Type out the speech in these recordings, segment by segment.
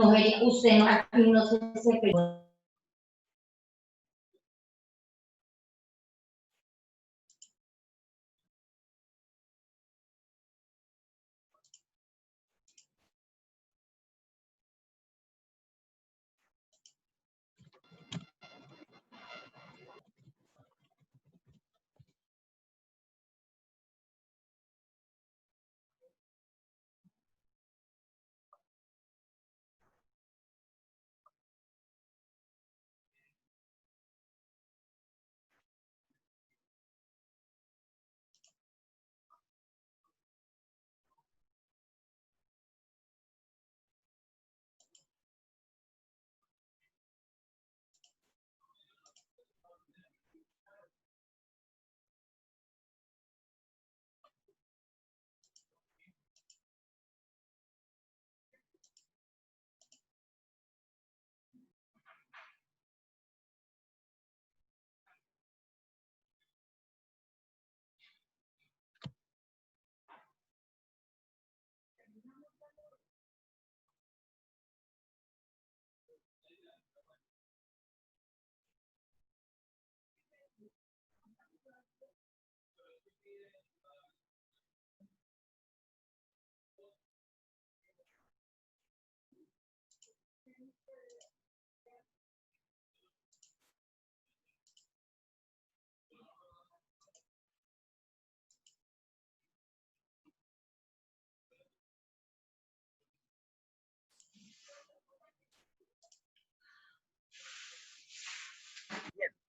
usted no, aquí no se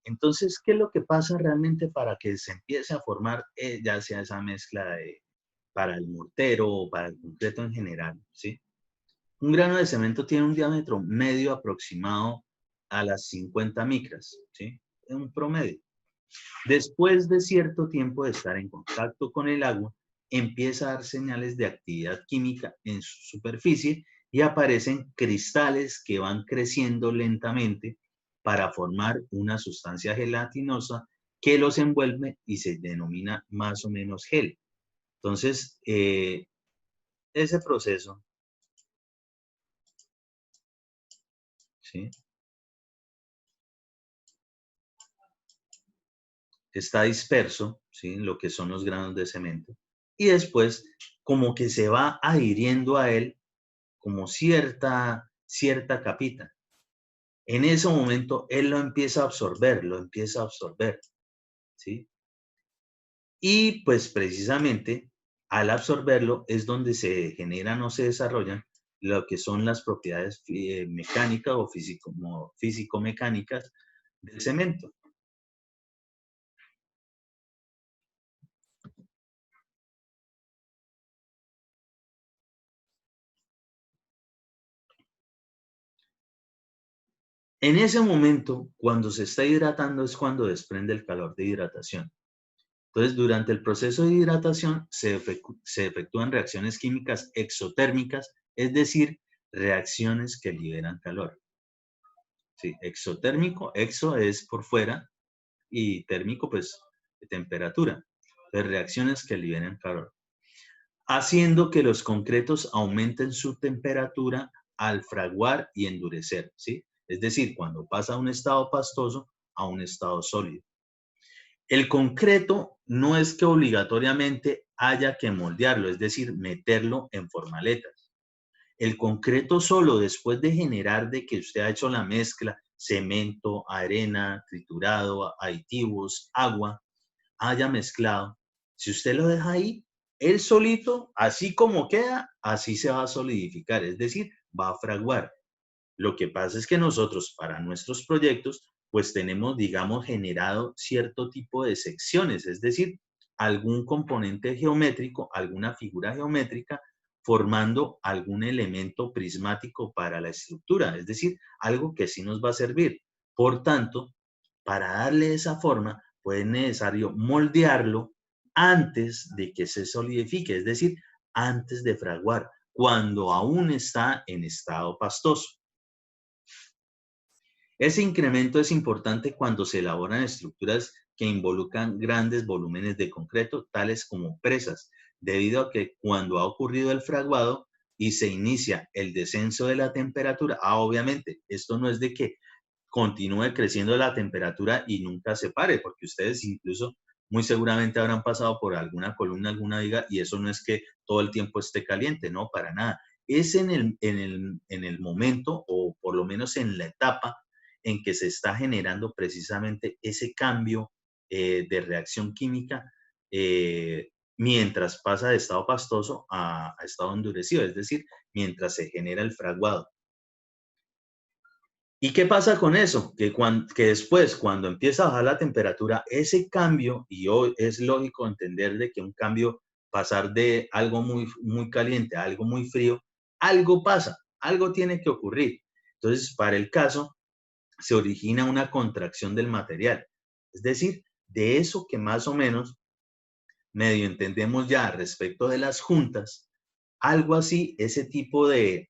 Entonces, ¿qué es lo que pasa realmente para que se empiece a formar ya sea esa mezcla para el mortero o para el concreto en general? ¿Sí? Un grano de cemento tiene un diámetro medio aproximado a las 50 micras, ¿sí? Es un promedio. Después de cierto tiempo de estar en contacto con el agua, empieza a dar señales de actividad química en su superficie y aparecen cristales que van creciendo lentamente para formar una sustancia gelatinosa que los envuelve y se denomina más o menos gel. Entonces, ese proceso, ¿sí?, está disperso, ¿sí?, lo que son los granos de cemento, y después como que se va adhiriendo a él como cierta capita. En ese momento él lo empieza a absorber, ¿sí? Y pues precisamente al absorberlo es donde se generan o se desarrollan lo que son las propiedades mecánicas o físico-mecánicas del cemento. En ese momento, cuando se está hidratando, es cuando desprende el calor de hidratación. Entonces, durante el proceso de hidratación se efectúan reacciones químicas exotérmicas, es decir, reacciones que liberan calor. Sí, exotérmico, exo es por fuera y térmico, pues, de temperatura. De reacciones que liberan calor, haciendo que los concretos aumenten su temperatura al fraguar y endurecer, ¿sí? Es decir, cuando pasa de un estado pastoso a un estado sólido. El concreto no es que obligatoriamente haya que moldearlo, es decir, meterlo en formaletas. El concreto solo, después de generar de que usted ha hecho la mezcla, cemento, arena, triturado, aditivos, agua, haya mezclado, si usted lo deja ahí, él solito, así como queda, así se va a solidificar, es decir, va a fraguar. Lo que pasa es que nosotros, para nuestros proyectos, pues tenemos, digamos, generado cierto tipo de secciones, es decir, algún componente geométrico, alguna figura geométrica, formando algún elemento prismático para la estructura, es decir, algo que sí nos va a servir. Por tanto, para darle esa forma, pues es necesario moldearlo antes de que se solidifique, es decir, antes de fraguar, cuando aún está en estado pastoso. Ese incremento es importante cuando se elaboran estructuras que involucran grandes volúmenes de concreto, tales como presas, debido a que cuando ha ocurrido el fraguado, y se inicia el descenso de la temperatura, obviamente, esto no es de que continúe creciendo la temperatura y nunca se pare, porque ustedes incluso muy seguramente habrán pasado por alguna columna, alguna viga, y eso no es que todo el tiempo esté caliente, no, para nada. Es en el momento, o por lo menos en la etapa en que se está generando precisamente ese cambio de reacción química mientras pasa de estado pastoso a estado endurecido, es decir, mientras se genera el fraguado. ¿Y qué pasa con eso? Que después, cuando empieza a bajar la temperatura, ese cambio, y hoy es lógico entender de que un cambio, pasar de algo muy, muy caliente a algo muy frío, algo pasa, algo tiene que ocurrir. Entonces, para el caso, se origina una contracción del material. Es decir, de eso que más o menos medio entendemos ya respecto de las juntas, algo así, ese tipo de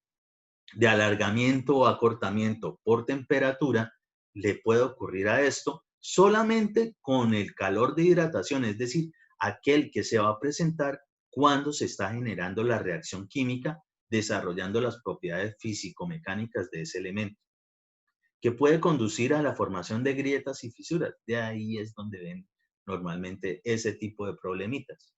alargamiento o acortamiento por temperatura le puede ocurrir a esto solamente con el calor de hidratación, es decir, aquel que se va a presentar cuando se está generando la reacción química, desarrollando las propiedades físico-mecánicas de ese elemento, que puede conducir a la formación de grietas y fisuras. De ahí es donde ven normalmente ese tipo de problemitas.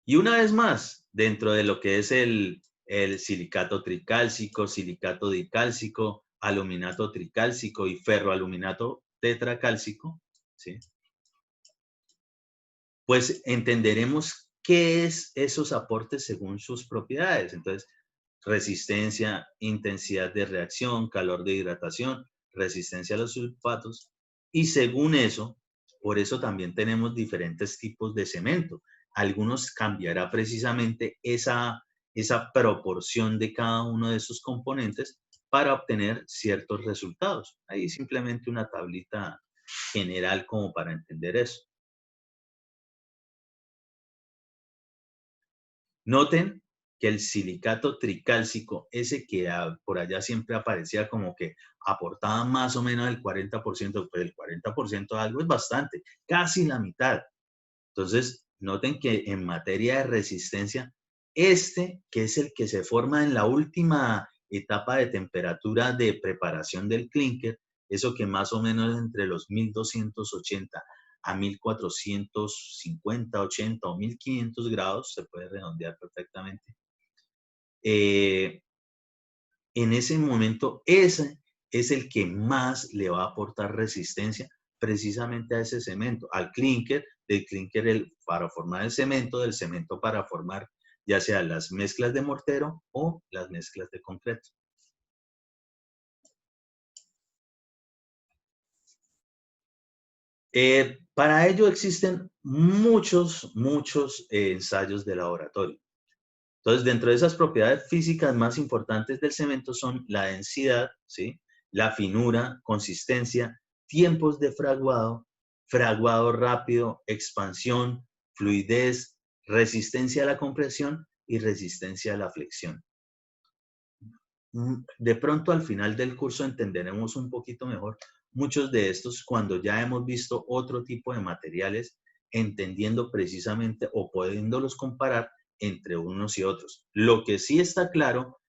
Y una vez más, dentro de lo que es el silicato tricálcico, silicato dicálcico, aluminato tricálcico y ferroaluminato tetracálcico, ¿sí? Pues entenderemos qué es esos aportes según sus propiedades. Entonces, resistencia, intensidad de reacción, calor de hidratación, resistencia a los sulfatos. Y según eso, por eso también tenemos diferentes tipos de cemento. Algunos cambiará precisamente esa proporción de cada uno de esos componentes para obtener ciertos resultados. Ahí simplemente una tablita general como para entender eso. Noten que el silicato tricálcico, ese que por allá siempre aparecía como que aportaba más o menos el 40%, pues el 40% de algo es bastante, casi la mitad. Entonces, noten que en materia de resistencia, que es el que se forma en la última etapa de temperatura de preparación del clinker, eso que más o menos entre los 1280 a 1450, 80 o 1500 grados, se puede redondear perfectamente. En ese momento, ese es el que más le va a aportar resistencia precisamente a ese cemento, al clinker, del clinker para formar el cemento, del cemento para formar ya sea las mezclas de mortero o las mezclas de concreto. Para ello existen muchos ensayos de laboratorio. Entonces, dentro de esas propiedades físicas más importantes del cemento son la densidad, ¿sí? La finura, consistencia, tiempos de fraguado, fraguado rápido, expansión, fluidez, resistencia a la compresión y resistencia a la flexión. De pronto al final del curso entenderemos un poquito mejor muchos de estos cuando ya hemos visto otro tipo de materiales, entendiendo precisamente o pudiéndolos comparar entre unos y otros. Lo que sí está claro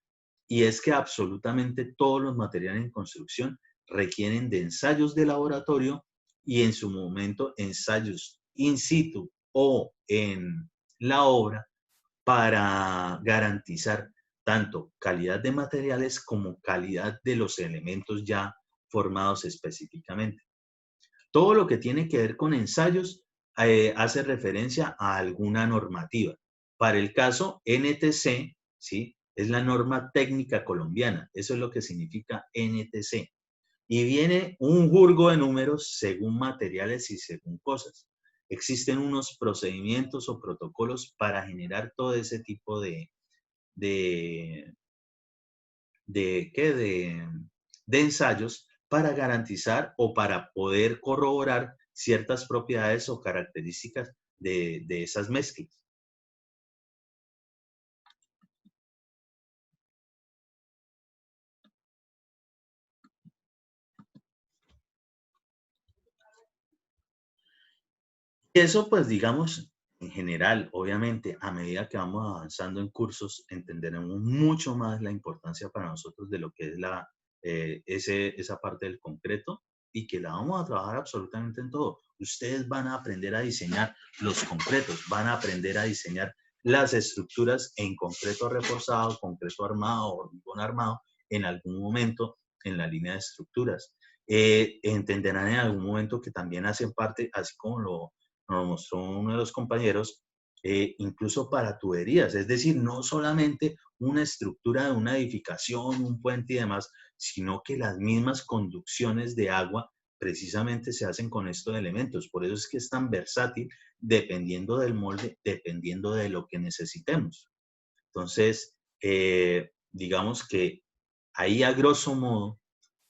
y es que absolutamente todos los materiales en construcción requieren de ensayos de laboratorio y en su momento ensayos in situ o en la obra para garantizar tanto calidad de materiales como calidad de los elementos ya formados específicamente. Todo lo que tiene que ver con ensayos hace referencia a alguna normativa. Para el caso NTC, ¿sí? Es la norma técnica colombiana. Eso es lo que significa NTC. Y viene un jurgo de números según materiales y según cosas. Existen unos procedimientos o protocolos para generar todo ese tipo de, de ensayos para garantizar o para poder corroborar ciertas propiedades o características de esas mezclas. Y eso, pues, digamos, En general, obviamente, a medida que vamos avanzando en cursos, entenderemos mucho más la importancia para nosotros de lo que es esa parte del concreto y que la vamos a trabajar absolutamente en todo. Ustedes van a aprender a diseñar los concretos, van a aprender a diseñar las estructuras en concreto reforzado, concreto armado, hormigón armado, en algún momento en la línea de estructuras. Entenderán en algún momento que también hacen parte, así como nos mostró uno de los compañeros, incluso para tuberías, es decir, no solamente una estructura de una edificación, un puente y demás, sino que las mismas conducciones de agua precisamente se hacen con estos elementos. Por eso es que es tan versátil dependiendo del molde, dependiendo de lo que necesitemos. Entonces, digamos que ahí a grosso modo,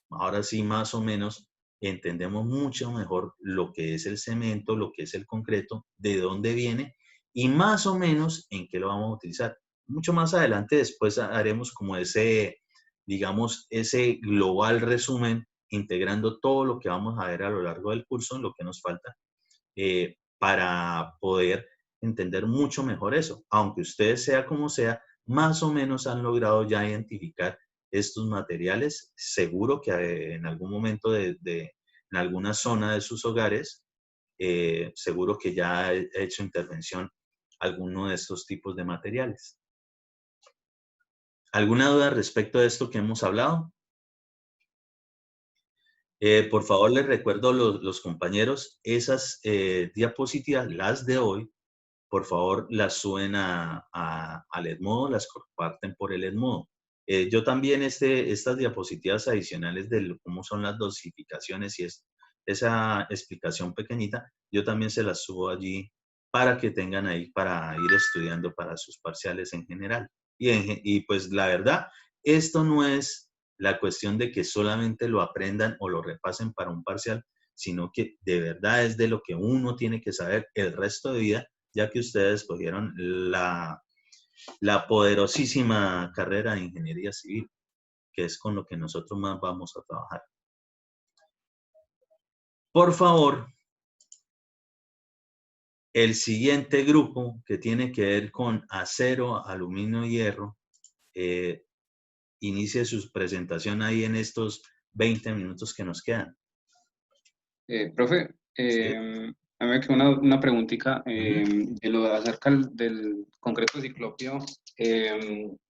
ahora sí más o menos, entendemos mucho mejor lo que es el cemento, lo que es el concreto, de dónde viene y más o menos en qué lo vamos a utilizar. Mucho más adelante después haremos como ese, digamos, ese global resumen, integrando todo lo que vamos a ver a lo largo del curso, lo que nos falta, para poder entender mucho mejor eso. Aunque ustedes, sea como sea, más o menos han logrado ya identificar estos materiales. Seguro que en algún momento en alguna zona de sus hogares, seguro que ya ha hecho intervención alguno de estos tipos de materiales. ¿Alguna duda respecto a esto que hemos hablado? Por favor, les recuerdo a los compañeros, esas diapositivas, las de hoy, por favor, las suben al Edmodo, las comparten por el Edmodo. Yo también estas diapositivas adicionales de cómo son las dosificaciones y esa explicación pequeñita, yo también se las subo allí para que tengan ahí para ir estudiando para sus parciales en general. Y pues la verdad, esto no es la cuestión de que solamente lo aprendan o lo repasen para un parcial, sino que de verdad es de lo que uno tiene que saber el resto de vida, ya que ustedes escogieron la poderosísima carrera de ingeniería civil, que es con lo que nosotros más vamos a trabajar. Por favor, el siguiente grupo que tiene que ver con acero, aluminio y hierro, inicie su presentación ahí en estos 20 minutos que nos quedan. Profe, ¿Sí? a mí me quedó una preguntita Ujú. acerca del concreto ciclopio,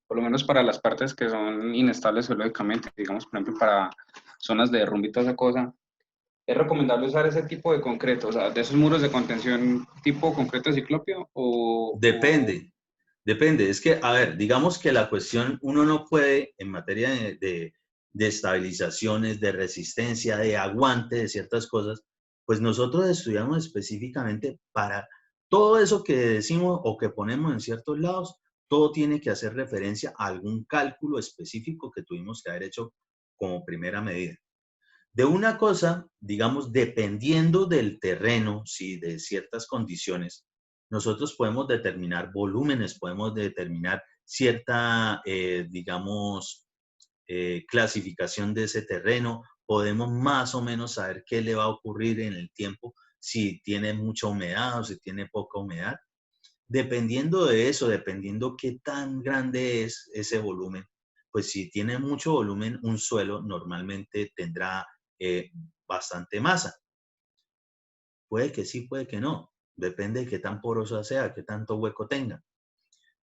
por lo menos para las partes que son inestables geológicamente, digamos, por ejemplo, para zonas de derrumbe y toda esa cosa. ¿Es recomendable usar ese tipo de concreto, o sea, de esos muros de contención tipo concreto ciclopio Depende, depende. Es que, a ver, digamos que la cuestión, uno no puede, en materia de estabilizaciones, de resistencia, de aguante, de ciertas cosas, pues nosotros estudiamos específicamente para todo eso que decimos o que ponemos en ciertos lados, todo tiene que hacer referencia a algún cálculo específico que tuvimos que haber hecho como primera medida. De una cosa, digamos, dependiendo del terreno, sí, de ciertas condiciones, nosotros podemos determinar volúmenes, podemos determinar cierta, digamos, clasificación de ese terreno, podemos más o menos saber qué le va a ocurrir en el tiempo, si tiene mucha humedad o si tiene poca humedad. Dependiendo de eso, dependiendo qué tan grande es ese volumen, pues si tiene mucho volumen, un suelo normalmente tendrá bastante masa. Puede que sí, puede que no. Depende de qué tan porosa sea, qué tanto hueco tenga.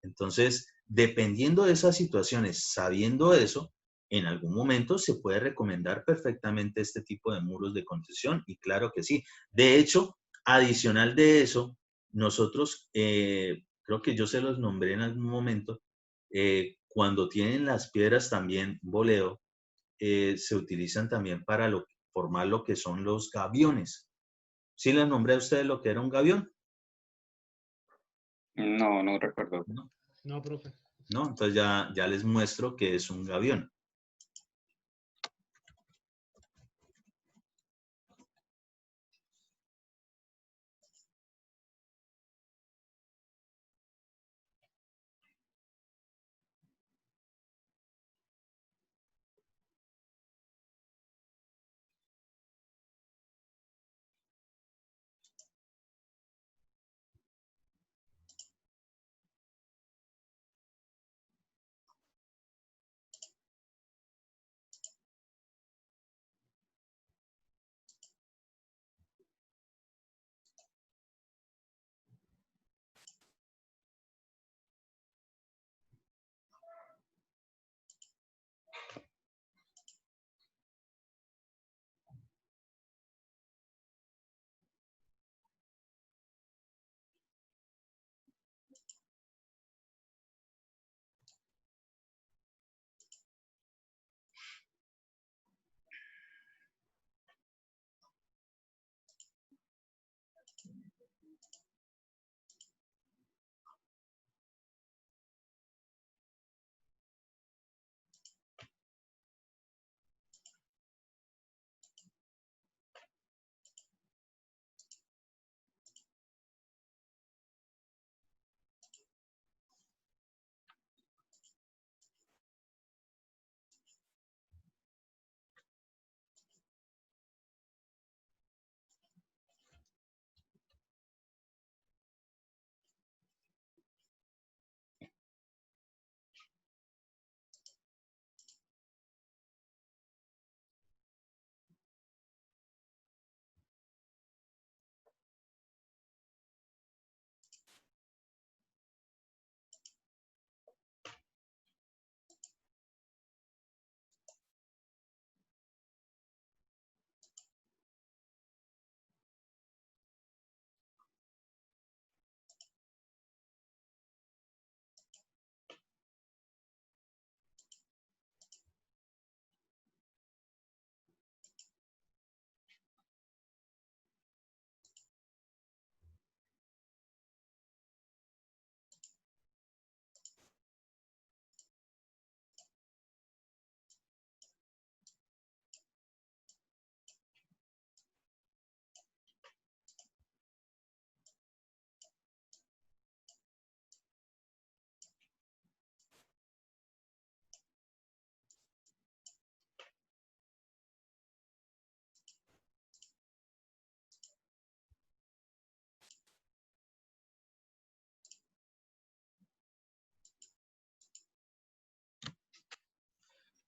Entonces, dependiendo de esas situaciones, sabiendo eso, en algún momento se puede recomendar perfectamente este tipo de muros de contención y claro que sí. De hecho, adicional de eso, nosotros, creo que yo se los nombré en algún momento, cuando tienen las piedras también boleo, se utilizan también para formar lo que son los gaviones. ¿Sí les nombré a ustedes lo que era un gavión? no, no recuerdo. ¿No? No, profe. ¿No? Entonces ya les muestro que es un gavión.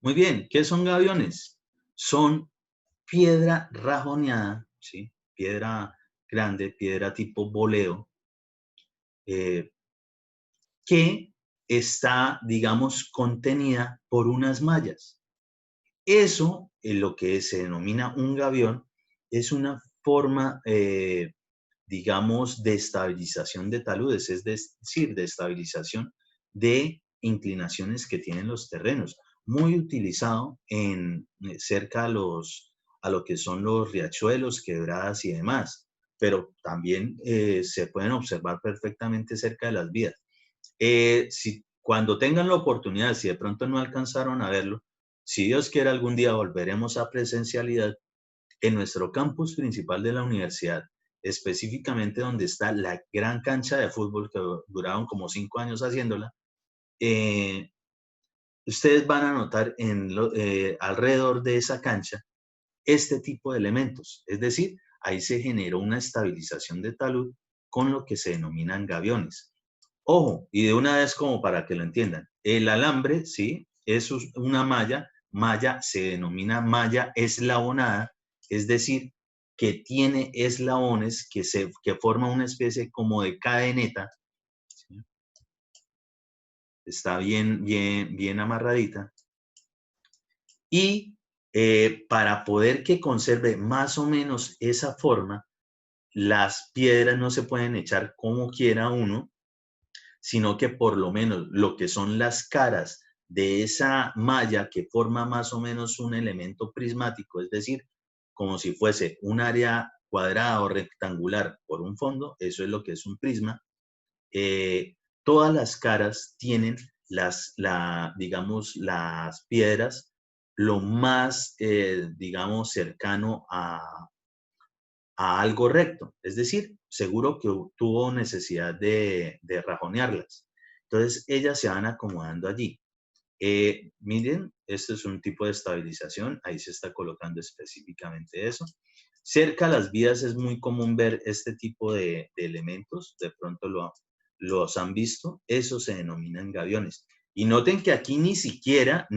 Muy bien, ¿qué son gaviones? Son piedra rajoneada, ¿sí? Piedra grande, piedra tipo boleo, eh, que está, digamos, contenida por unas mallas. Eso, en lo que se denomina un gavión, es una forma, digamos, de estabilización de taludes, es decir, de estabilización de inclinaciones que tienen los terrenos. Muy utilizado cerca a lo que son los riachuelos, quebradas y demás, pero también se pueden observar perfectamente cerca de las vías. Cuando tengan la oportunidad, si de pronto no alcanzaron a verlo, si Dios quiere algún día volveremos a presencialidad en nuestro campus principal de la universidad, específicamente donde está la gran cancha de fútbol que duraron como 5 años haciéndola. eh, Ustedes van a notar alrededor de esa cancha este tipo de elementos, es decir, ahí se generó una estabilización de talud con lo que se denominan gaviones. Ojo, y de una vez como para que lo entiendan, el alambre, ¿sí? Es una malla, malla se denomina malla eslabonada, es decir, que tiene eslabones que forma una especie como de cadeneta, ¿sí? Está bien amarradita, y para poder que conserve más o menos esa forma, las piedras no se pueden echar como quiera uno, sino que por lo menos lo que son las caras de esa malla que forma más o menos un elemento prismático, es decir, como si fuese un área cuadrada o rectangular por un fondo, eso es lo que es un prisma. Todas las caras tienen digamos, las piedras lo más, digamos, cercano a algo recto, es decir, seguro que tuvo necesidad de rajonearlas. Entonces, ellas se van acomodando allí. Miren, este es un tipo de estabilización, ahí se está colocando específicamente eso. Cerca a las vías es muy común ver este tipo de elementos, de pronto los han visto, eso se denominan gaviones. Y noten que aquí ni siquiera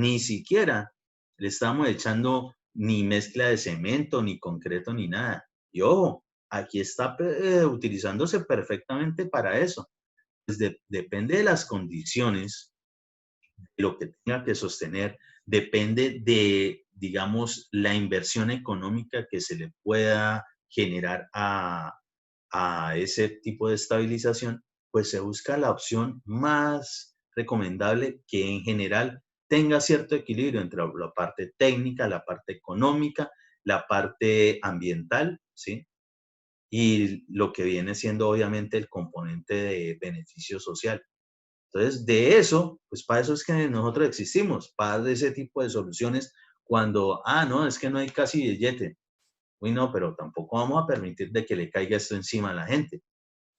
le estamos echando ni mezcla de cemento, ni concreto, ni nada. Y ojo, aquí está utilizándose perfectamente para eso. Pues depende de las condiciones, de lo que tenga que sostener, depende de, digamos, la inversión económica que se le pueda generar a ese tipo de estabilización, pues se busca la opción más recomendable que en general tenga cierto equilibrio entre la parte técnica, la parte económica, la parte ambiental, ¿sí? Y lo que viene siendo obviamente el componente de beneficio social. Entonces, de eso, pues para eso es que nosotros existimos, para dar ese tipo de soluciones cuando, no, es que no hay casi billete. Uy, no, pero tampoco vamos a permitir de que le caiga esto encima a la gente.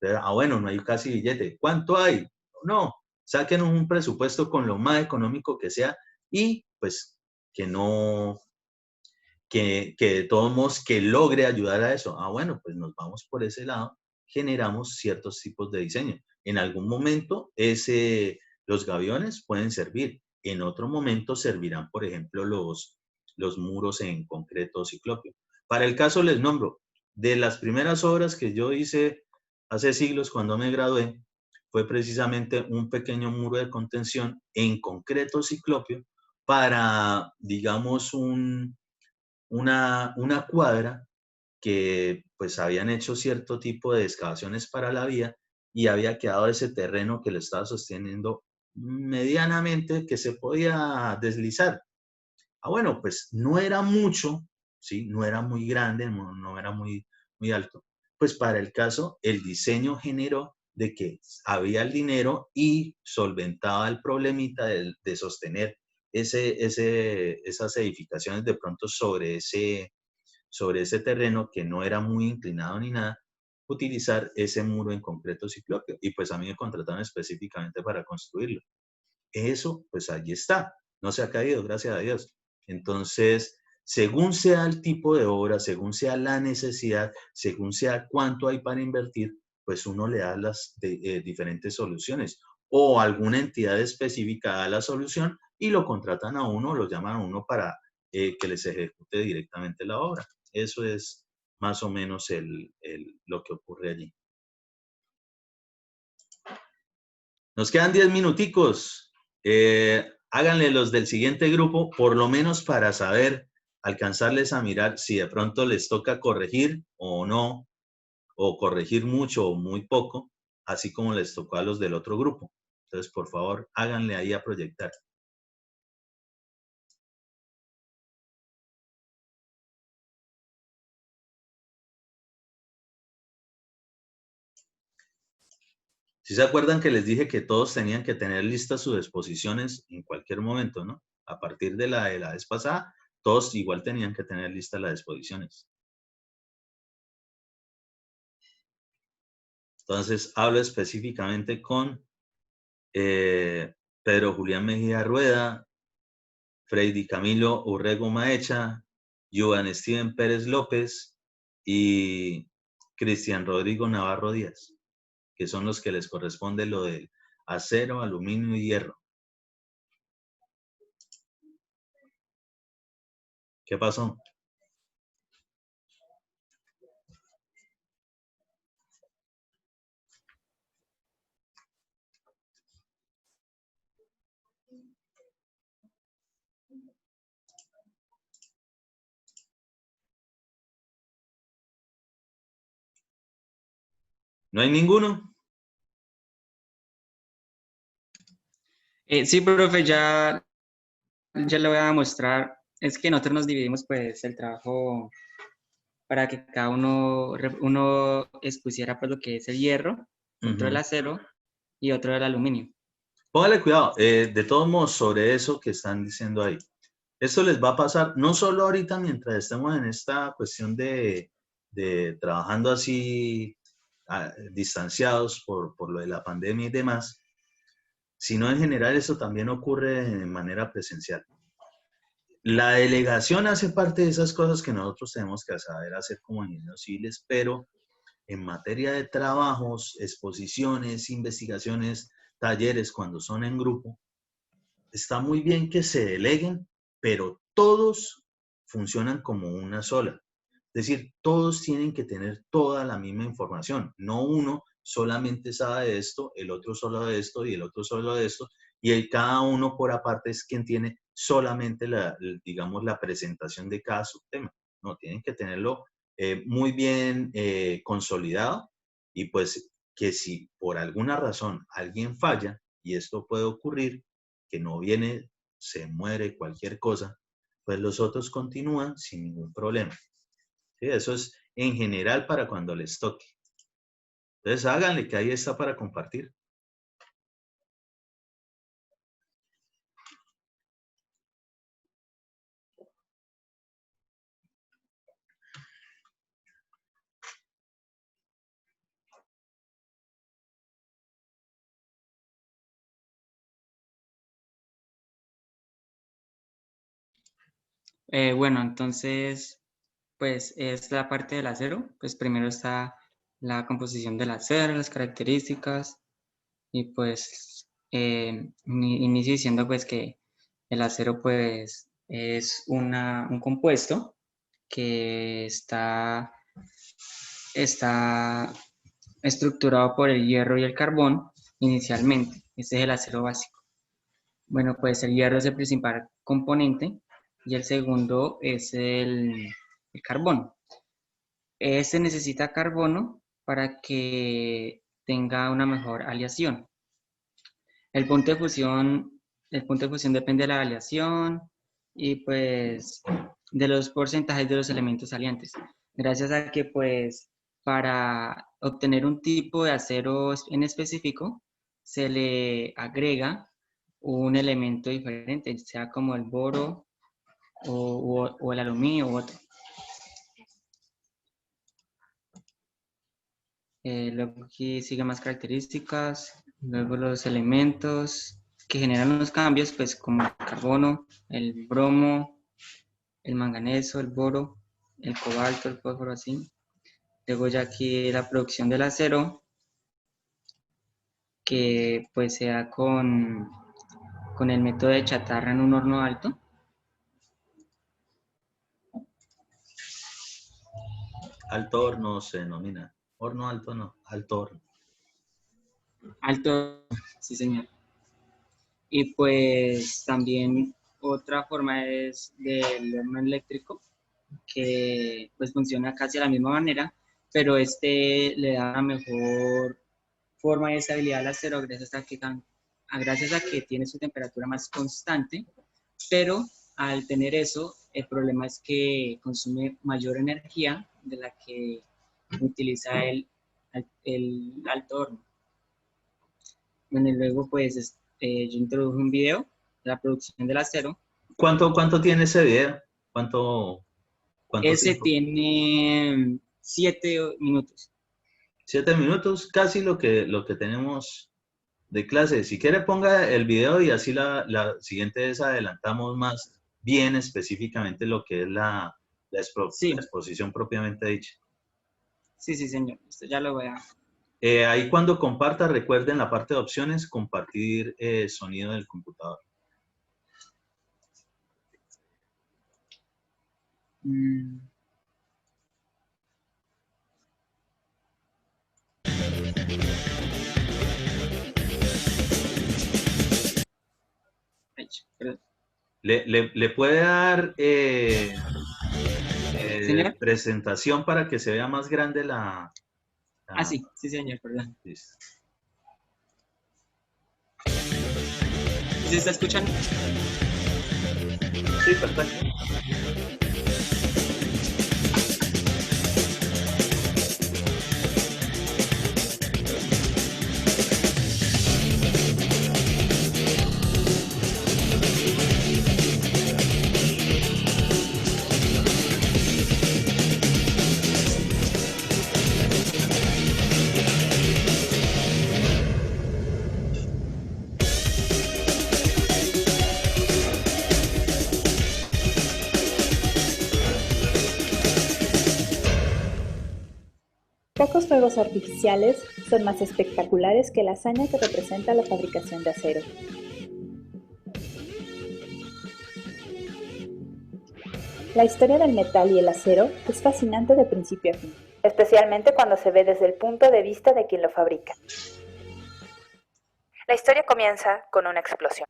Entonces, bueno, no hay casi billete. ¿Cuánto hay? No, saquen un presupuesto con lo más económico que sea y pues que no, que de todos modos que logre ayudar a eso. Bueno, pues nos vamos por ese lado, generamos ciertos tipos de diseño. En algún momento los gaviones pueden servir, en otro momento servirán, por ejemplo, los muros en concreto ciclópeo. Para el caso les nombro, de las primeras obras que yo hice hace siglos cuando me gradué, fue precisamente un pequeño muro de contención en concreto ciclópeo para, digamos, una cuadra que pues habían hecho cierto tipo de excavaciones para la vía y había quedado ese terreno que lo estaba sosteniendo medianamente que se podía deslizar. Bueno, pues no era mucho, ¿sí? No era muy grande, no era muy alto. Pues para el caso, el diseño generó de que había el dinero y solventaba el problemita de sostener esas edificaciones de pronto sobre ese terreno que no era muy inclinado ni nada, utilizar ese muro en concreto ciclópeo. Y pues a mí me contrataron específicamente para construirlo. Eso, pues allí está. No se ha caído, gracias a Dios. Entonces, según sea el tipo de obra, según sea la necesidad, según sea cuánto hay para invertir, pues uno le da las diferentes soluciones. O alguna entidad específica da la solución y lo contratan a uno, lo llaman a uno para que les ejecute directamente la obra. Eso es más o menos lo que ocurre allí. Nos quedan 10 minuticos. Háganle los del siguiente grupo, por lo menos para saber, alcanzarles a mirar si de pronto les toca corregir o no, o corregir mucho o muy poco, así como les tocó a los del otro grupo. Entonces, por favor, háganle ahí a proyectar. Si se acuerdan que les dije que todos tenían que tener listas sus exposiciones en cualquier momento, ¿no? A partir de la vez pasada, todos igual tenían que tener listas las exposiciones. Entonces, hablo específicamente con Pedro Julián Mejía Rueda, Freddy Camilo Urrego Maecha, Joan Steven Pérez López y Cristian Rodrigo Navarro Díaz, que son los que les corresponde lo del acero, aluminio y hierro. ¿Qué pasó? ¿No hay ninguno? Sí, profe, ya le voy a mostrar. Es que nosotros nos dividimos pues el trabajo para que cada uno expusiera pues lo que es el hierro, otro el acero y otro el aluminio. Póngale cuidado, de todos modos, sobre eso que están diciendo ahí. Esto les va a pasar no solo ahorita mientras estemos en esta cuestión de trabajando así distanciados por lo de la pandemia y demás, sino en general eso también ocurre de manera presencial. La delegación hace parte de esas cosas que nosotros tenemos que saber hacer como ingenieros civiles, pero en materia de trabajos, exposiciones, investigaciones, talleres, cuando son en grupo, está muy bien que se deleguen, pero todos funcionan como una sola. Es decir, todos tienen que tener toda la misma información, no uno solamente sabe de esto, el otro solo de esto y el otro solo de esto, y cada uno por aparte es quien tiene solamente digamos, la presentación de cada subtema. No, tienen que tenerlo muy bien consolidado y pues que si por alguna razón alguien falla, y esto puede ocurrir, que no viene, se muere, cualquier cosa, pues los otros continúan sin ningún problema. ¿Sí? Eso es en general para cuando les toque. Entonces háganle que ahí está para compartir. Bueno, entonces, pues es la parte del acero. Pues primero está la composición del acero, las características, y pues inicio diciendo pues que el acero pues es un compuesto que está estructurado por el hierro y el carbón inicialmente. Este es el acero básico. Bueno, pues el hierro es el principal componente y el segundo es el carbono. Este necesita carbono para que tenga una mejor aleación. El punto de fusión depende de la aleación y pues de los porcentajes de los elementos salientes. Gracias a que pues para obtener un tipo de acero en específico se le agrega un elemento diferente, sea como el boro o el aluminio u otro. Luego aquí sigue más características, luego los elementos que generan los cambios, pues como el carbono, el bromo, el manganeso, el boro, el cobalto, el fósforo, así. Luego ya aquí la producción del acero, que pues sea con con el método de chatarra en un horno alto. Alto horno se denomina. Horno alto no, alto horno. Alto, sí señor. Y pues también otra forma es del horno eléctrico, que pues funciona casi de la misma manera, pero este le da una mejor forma y estabilidad al acero gracias a que tiene su temperatura más constante, pero al tener eso, el problema es que consume mayor energía de la que utiliza el alto horno. Bueno, y luego pues yo introduje un video de la producción del acero. ¿Cuánto tiene ese video? ¿Cuánto Ese tiempo? tiene 7 minutos. 7 minutos, casi lo que tenemos de clase. Si quiere ponga el video y así la siguiente vez adelantamos más bien específicamente lo que es la Sí. exposición propiamente dicha. Sí, señor. Esto ya lo voy a... Ahí cuando comparta, recuerden la parte de opciones, compartir sonido del computador. Perdón. Le puede dar ¿Señor? presentación para que se vea más grande la... Ah, sí, señor, perdón. Listo. ¿Se está escuchando? Sí, perfecto. Pocos fuegos artificiales son más espectaculares que la hazaña que representa la fabricación de acero. La historia del metal y el acero es fascinante de principio a fin, especialmente cuando se ve desde el punto de vista de quien lo fabrica. La historia comienza con una explosión.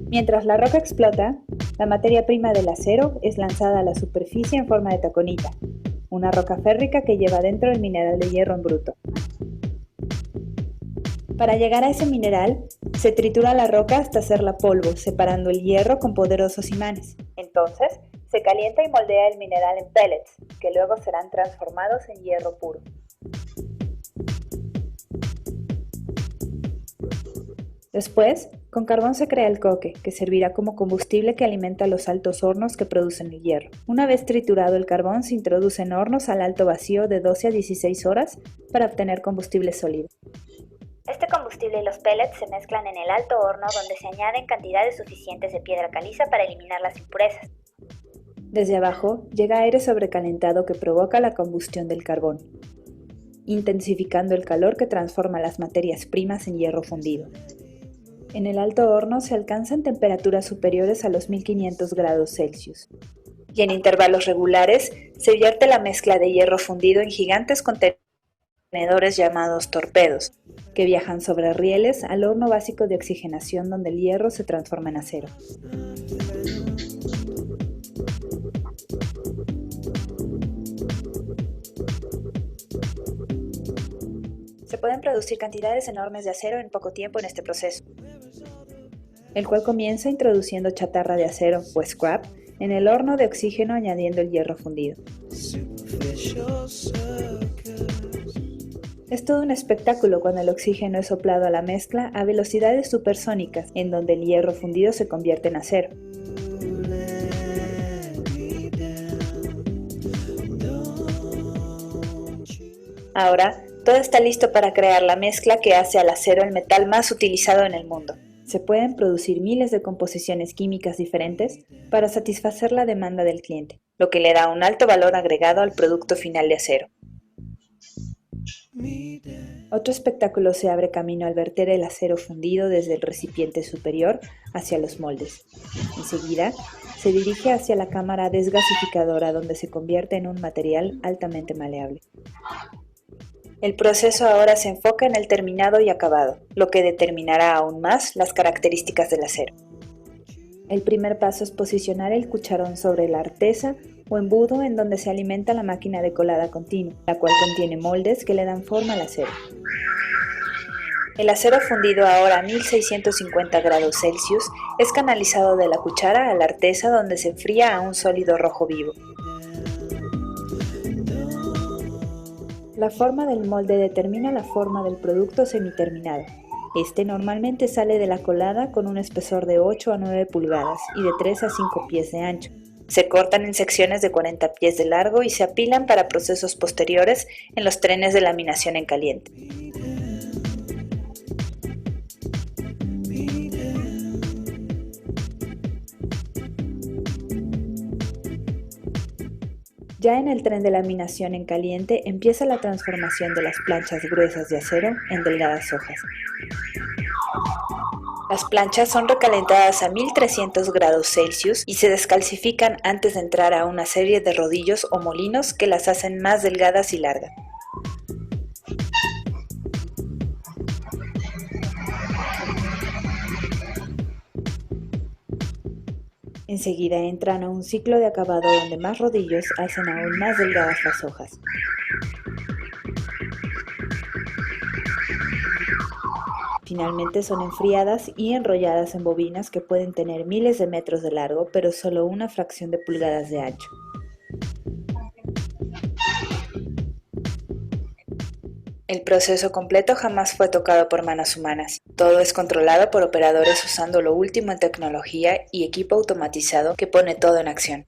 Mientras la roca explota, la materia prima del acero es lanzada a la superficie en forma de taconita, una roca férrica que lleva dentro el mineral de hierro en bruto. Para llegar a ese mineral, se tritura la roca hasta hacerla polvo, separando el hierro con poderosos imanes. Entonces, se calienta y moldea el mineral en pellets, que luego serán transformados en hierro puro. Después, con carbón se crea el coque, que servirá como combustible que alimenta los altos hornos que producen el hierro. Una vez triturado el carbón, se introduce en hornos al alto vacío de 12 a 16 horas para obtener combustible sólido. Este combustible y los pellets se mezclan en el alto horno, donde se añaden cantidades suficientes de piedra caliza para eliminar las impurezas. Desde abajo llega aire sobrecalentado que provoca la combustión del carbón, intensificando el calor que transforma las materias primas en hierro fundido. En el alto horno se alcanzan temperaturas superiores a los 1500 grados Celsius. Y en intervalos regulares se vierte la mezcla de hierro fundido en gigantes contenedores llamados torpedos, que viajan sobre rieles al horno básico de oxigenación donde el hierro se transforma en acero. Se pueden producir cantidades enormes de acero en poco tiempo en este proceso, el cual comienza introduciendo chatarra de acero, o scrap, en el horno de oxígeno añadiendo el hierro fundido. Es todo un espectáculo cuando el oxígeno es soplado a la mezcla a velocidades supersónicas, en donde el hierro fundido se convierte en acero. Ahora, todo está listo para crear la mezcla que hace al acero el metal más utilizado en el mundo. Se pueden producir miles de composiciones químicas diferentes para satisfacer la demanda del cliente, lo que le da un alto valor agregado al producto final de acero. Otro espectáculo se abre camino al verter el acero fundido desde el recipiente superior hacia los moldes. Enseguida, se dirige hacia la cámara desgasificadora donde se convierte en un material altamente maleable. El proceso ahora se enfoca en el terminado y acabado, lo que determinará aún más las características del acero. El primer paso es posicionar el cucharón sobre la artesa o embudo en donde se alimenta la máquina de colada continua, la cual contiene moldes que le dan forma al acero. El acero fundido ahora a 1650 grados Celsius es canalizado de la cuchara a la artesa donde se enfría a un sólido rojo vivo. La forma del molde determina la forma del producto semiterminado. Este normalmente sale de la colada con un espesor de 8 a 9 pulgadas y de 3 a 5 pies de ancho. Se cortan en secciones de 40 pies de largo y se apilan para procesos posteriores en los trenes de laminación en caliente. Ya en el tren de laminación en caliente empieza la transformación de las planchas gruesas de acero en delgadas hojas. Las planchas son recalentadas a 1300 grados Celsius y se descalcifican antes de entrar a una serie de rodillos o molinos que las hacen más delgadas y largas. Enseguida entran a un ciclo de acabado donde más rodillos hacen aún más delgadas las hojas. Finalmente son enfriadas y enrolladas en bobinas que pueden tener miles de metros de largo, pero solo una fracción de pulgadas de ancho. El proceso completo jamás fue tocado por manos humanas. Todo es controlado por operadores usando lo último en tecnología y equipo automatizado que pone todo en acción.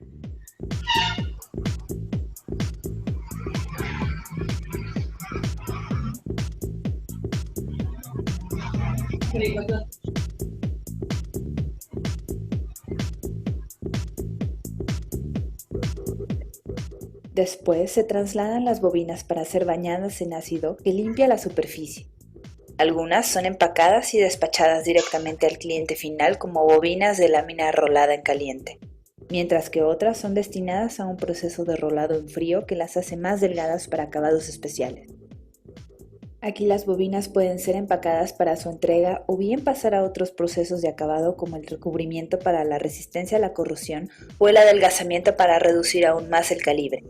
Después se trasladan las bobinas para ser bañadas en ácido que limpia la superficie. Algunas son empacadas y despachadas directamente al cliente final como bobinas de lámina rolada en caliente, mientras que otras son destinadas a un proceso de rolado en frío que las hace más delgadas para acabados especiales. Aquí las bobinas pueden ser empacadas para su entrega o bien pasar a otros procesos de acabado como el recubrimiento para la resistencia a la corrosión o el adelgazamiento para reducir aún más el calibre.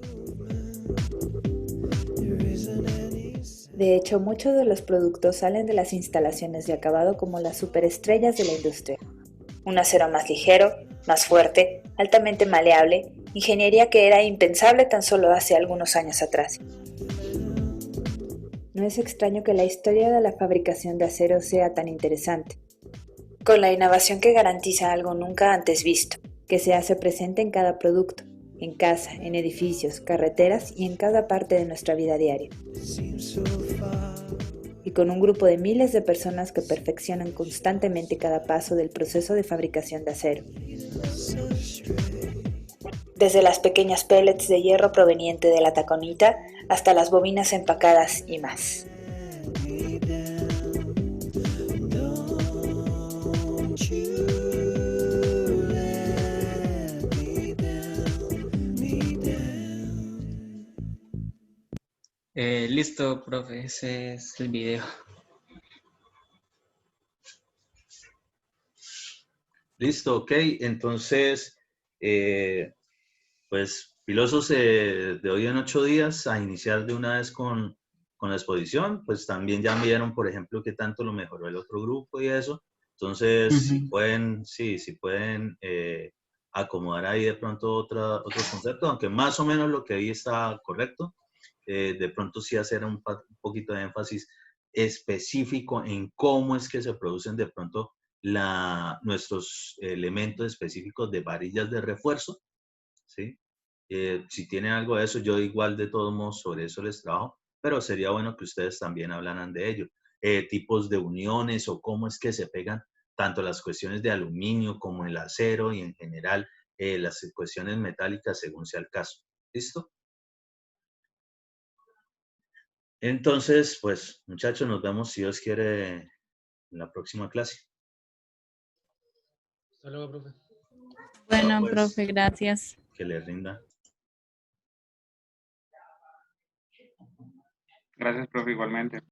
De hecho, muchos de los productos salen de las instalaciones de acabado como las superestrellas de la industria. Un acero más ligero, más fuerte, altamente maleable, ingeniería que era impensable tan solo hace algunos años atrás. No es extraño que la historia de la fabricación de acero sea tan interesante, con la innovación que garantiza algo nunca antes visto, que se hace presente en cada producto, en casa, en edificios, carreteras y en cada parte de nuestra vida diaria. Y con un grupo de miles de personas que perfeccionan constantemente cada paso del proceso de fabricación de acero. Desde las pequeñas pellets de hierro proveniente de la taconita hasta las bobinas empacadas y más. Listo, profe, ese es el video. Listo, ok. Entonces, pues, pilosos, de hoy en 8 días a iniciar de una vez con la exposición. Pues también ya vieron, por ejemplo, qué tanto lo mejoró el otro grupo y eso. Entonces, si pueden acomodar ahí de pronto otro concepto, aunque más o menos lo que ahí está correcto. De pronto sí hacer un poquito de énfasis específico en cómo es que se producen de pronto nuestros elementos específicos de varillas de refuerzo, ¿sí? Si tienen algo de eso, yo igual de todos modos sobre eso les trabajo, pero sería bueno que ustedes también hablaran de ello. Tipos de uniones o cómo es que se pegan tanto las cuestiones de aluminio como el acero y en general las cuestiones metálicas según sea el caso. ¿Listo? Entonces, pues, muchachos, nos vemos si Dios quiere en la próxima clase. Hasta luego, profe. Bueno, Chao, pues, profe, gracias. que les rinda. Gracias, profe, igualmente.